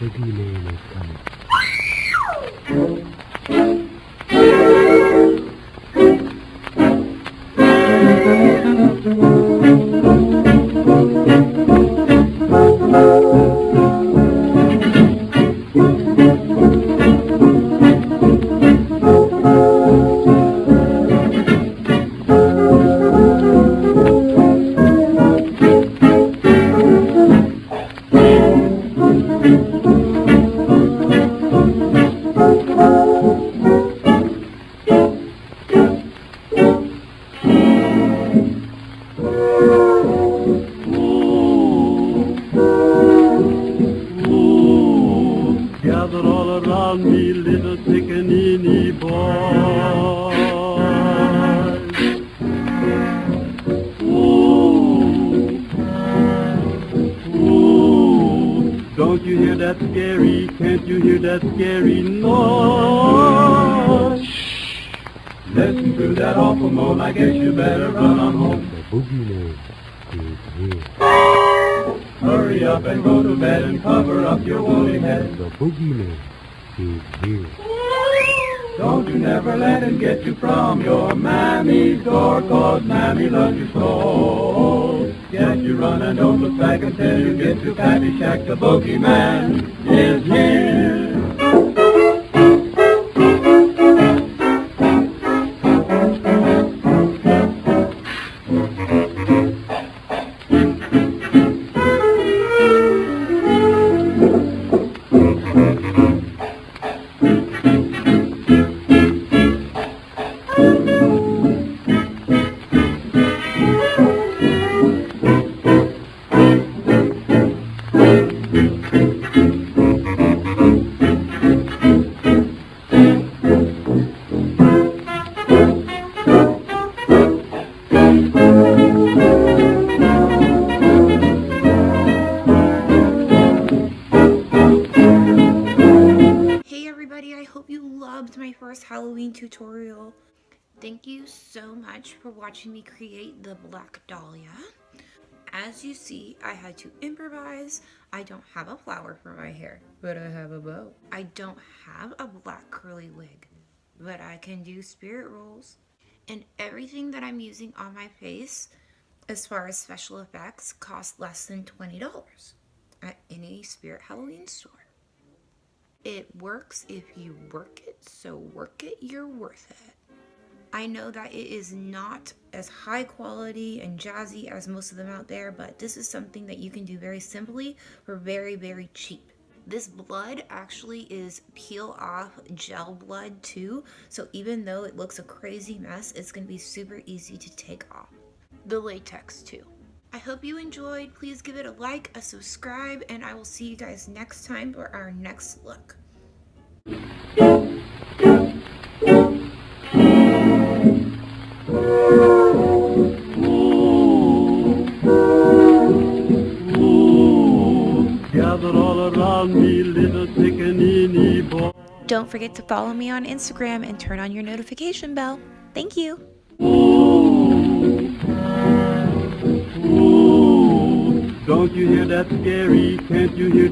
boogeyman is coming. Gather all around me, little pickaninny boys. Ooh, ooh, don't you hear that scary, can't you hear that scary noise? Shh, listen to that awful moan, I guess you better run on home. The boogeyman is here. Hurry up and go to bed and cover up your woolly head. The boogeyman is here. Don't you never let him get you from your mammy's door, 'cause mammy loves you so. Get you run and don't look back until you get to Patty Shack. The boogeyman is here. I hope you loved my first Halloween tutorial. Thank you so much for watching me create the Black Dahlia. As you see, I had to improvise. I don't have a flower for my hair, but I have a bow. I don't have a black curly wig, but I can do spirit rolls. And everything that I'm using on my face, as far as special effects, costs less than $20 at any Spirit Halloween store. It works if you work it, so work it, you're worth it. I know that it is not as high quality and jazzy as most of them out there, but this is something that you can do very simply for very, very cheap. This blood actually is peel off gel blood too, so even though it looks a crazy mess, it's going to be super easy to take off. The latex too. I hope you enjoyed. Please give it a like, a subscribe, and I will see you guys next time for our next look. Gather all around me, little pickaninny boy. Don't forget to follow me on Instagram and turn on your notification bell. Thank you. Don't you hear that scary? Can't you hear?